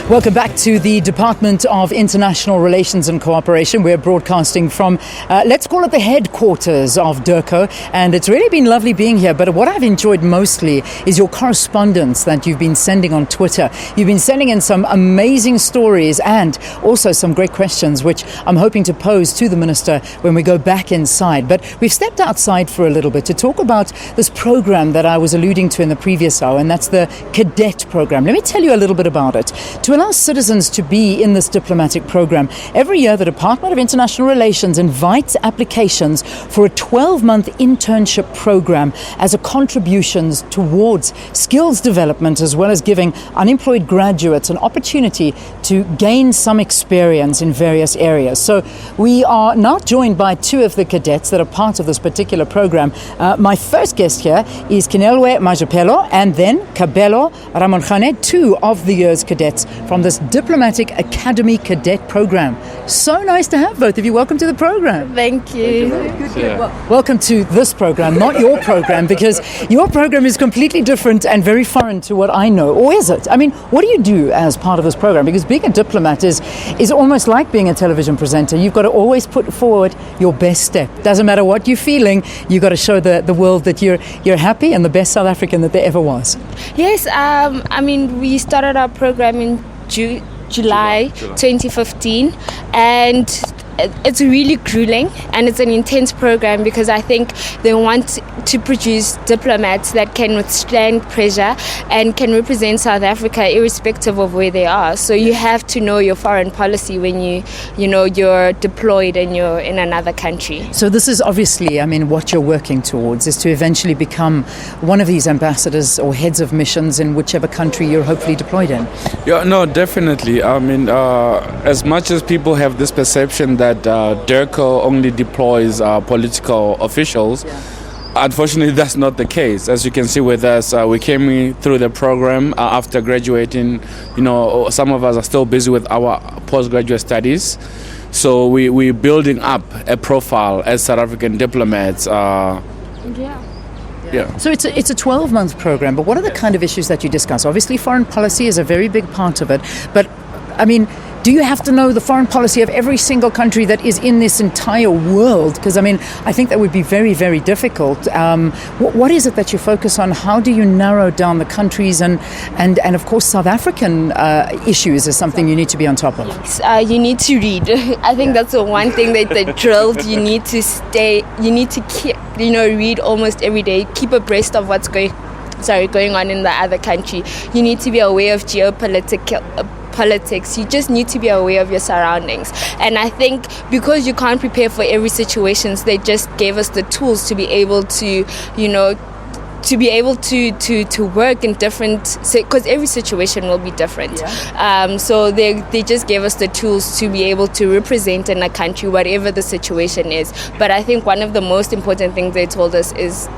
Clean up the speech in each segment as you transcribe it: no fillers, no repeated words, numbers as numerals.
Welcome back to the Department of International Relations and Cooperation. We're broadcasting from, let's call it the headquarters of DIRCO, and it's really been lovely being here. But what I've enjoyed mostly is your correspondence that you've been sending on Twitter. You've been sending in some amazing stories and also some great questions, which I'm hoping to pose to the Minister when we go back inside. But we've stepped outside for a little bit to talk about this program that I was alluding to in the previous hour, and that's the Cadet program. Let me tell you a little bit about it. To allow citizens to be in this diplomatic program, every year the Department of International Relations invites applications for a 12-month internship program as a contribution towards skills development, as well as giving unemployed graduates an opportunity to gain some experience in various areas. So we are now joined by two of the cadets that are part of this particular program. My first guest here is Nkoana-Mashabane and then Kabelo Ramonkhane, two of the year's cadets from this Diplomatic Academy Cadet program. So nice to have both of you. Welcome to the program. Thank you. Welcome to this program, not your program, because your program is completely different and very foreign to what I know. Or is it? I mean, what do you do as part of this program? Because being a diplomat is almost like being a television presenter. You've got to always put forward your best step. Doesn't matter what you're feeling, you've got to show the world that you're happy and the best South African that there ever was. Yes, I mean, we started our program in July 2015, and it's really grueling and it's an intense program because I think they want to produce diplomats that can withstand pressure and can represent South Africa irrespective of where they are. So you have to know your foreign policy when you're deployed and you're in another country. So this is obviously, I mean, what you're working towards is to eventually become one of these ambassadors or heads of missions in whichever country you're hopefully deployed in. Yeah, no, definitely. I mean, as much as people have this perception that DIRCO only deploys political officials, unfortunately that's not the case. As you can see with us, we came through the program after graduating. Some of us are still busy with our postgraduate studies, so we're building up a profile as South African diplomats. Yeah. So it's a 12-month program, but what are the kind of issues that you discuss? Obviously foreign policy is a very big part of it, but I mean, do you have to know the foreign policy of every single country that is in this entire world? Because, I mean, I think that would be very, very difficult. What is it that you focus on? How do you narrow down the countries? And of course, South African issues is something you need to be on top of. You need to read. I think that's the one thing that they drilled. You need to read almost every day, keep abreast of what's going on in the other country. You need to be aware of politics. You just need to be aware of your surroundings, and I think because you can't prepare for every situation, they just gave us the tools to be able to work in different, because every situation will be different. So they just gave us the tools to be able to represent in a country whatever the situation is. But I think one of the most important things they taught us is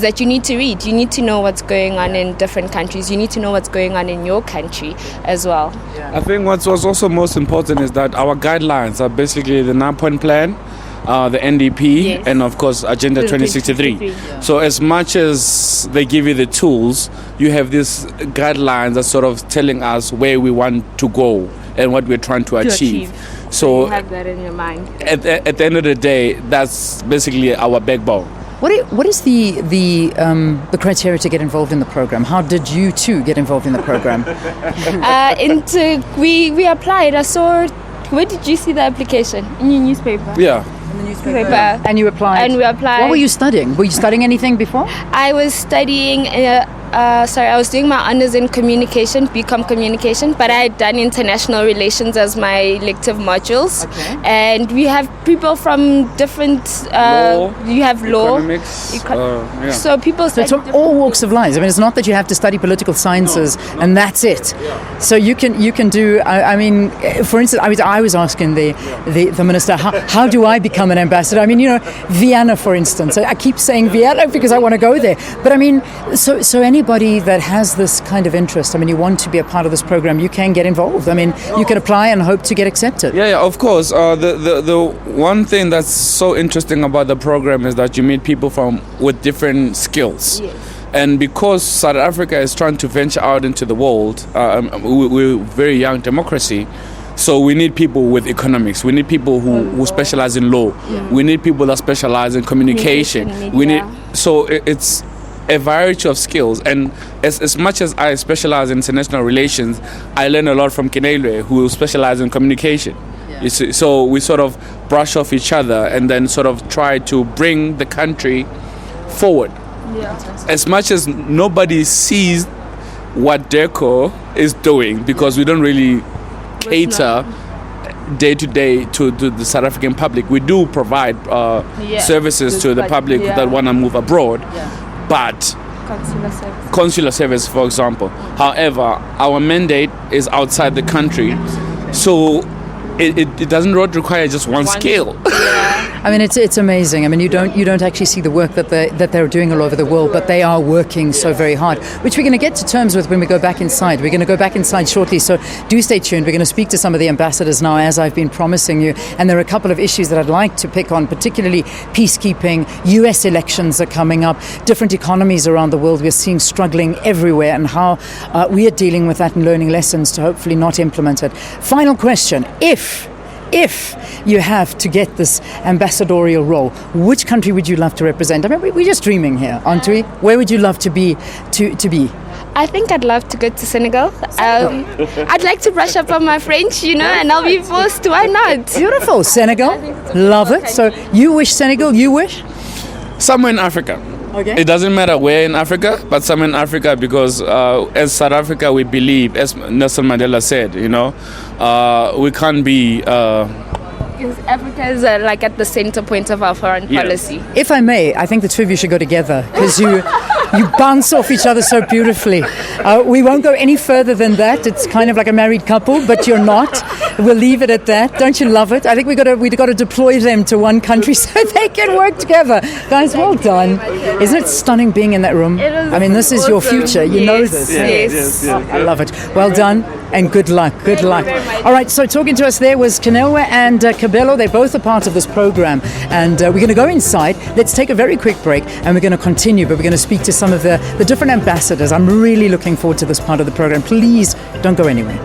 that you need to read. You need to know what's going on in different countries. You need to know what's going on in your country as well. I think what was also most important is that our guidelines are basically the 9-point plan, the NDP, and of course Agenda 2063. So as much as they give you the tools, you have these guidelines that sort of telling us where we want to go and what we're trying to achieve. So you have that in your mind. At the end of the day, that's basically our backbone. What is the criteria to get involved in the program? How did you two get involved in the program? We applied. I saw. Where did you see the application? In your newspaper. Yeah. In the newspaper. And you applied. And we applied. What were you studying? Were you studying anything before? I was studying. I was doing my honours in communication, BCom communication, but I had done international relations as my elective modules. Okay. And we have people from different. You have law, economics. So people. So it's from all walks of life. I mean, it's not that you have to study political sciences and that's it. So you can do. I mean, for instance, I was asking the minister, how do I become an ambassador? I mean, Vienna, for instance. I keep saying Vienna because I want to go there. But I mean, so anybody that has this kind of interest, I mean, you want to be a part of this program, you can get involved. I mean, you can apply and hope to get accepted. Yeah, of course. The one thing that's so interesting about the program is that you meet people with different skills. Yes. And because South Africa is trying to venture out into the world, we're a very young democracy, so we need people with economics. We need people who specialize in law. We need people that specialize in communication. It's a variety of skills. And as much as I specialize in international relations, I learn a lot from Kinelwe, who specialize in communication. You see, so we sort of brush off each other and then sort of try to bring the country forward. As much as nobody sees what DERCO is doing, because we don't really cater day to day to the South African public. We do provide services to the public that want to move abroad, but consular service, for example. However, our mandate is outside the country, so it doesn't require just one skill. I mean, it's amazing. I mean, you don't actually see the work that they're doing all over the world, but they are working so very hard, which we're going to get to terms with when we go back inside. We're going to go back inside shortly, so do stay tuned. We're going to speak to some of the ambassadors now, as I've been promising you, and there are a couple of issues that I'd like to pick on, particularly peacekeeping. US elections are coming up, different economies around the world we're seeing struggling everywhere, and how we are dealing with that and learning lessons to hopefully not implement it. Final question: If you have to get this ambassadorial role, which country would you love to represent? I mean, we're just dreaming here, aren't we? Where would you love to be? I think I'd love to go to Senegal. I'd like to brush up on my French, and I'll be forced. Why not? Beautiful. Senegal. Love it. So you wish Senegal, you wish? Somewhere in Africa. Okay. It doesn't matter where in Africa, but somewhere in Africa, because as South Africa, we believe, as Nelson Mandela said, we can't be... Because Africa is like at the center point of our foreign policy. If I may, I think the two of you should go together, because you bounce off each other so beautifully. We won't go any further than that. It's kind of like a married couple, but you're not. We'll leave it at that. Don't you love it? I think we got to deploy them to one country so they can work together. Guys, well done. Isn't it stunning being in that room? It is. I mean, this is your future. You know this. Yes. I love it. Well done. And good luck. Good luck. All right, so talking to us there was Kinelwe and Cabello. They're both a part of this program. And we're going to go inside. Let's take a very quick break and we're going to continue. But we're going to speak to some of the different ambassadors. I'm really looking forward to this part of the program. Please don't go anywhere.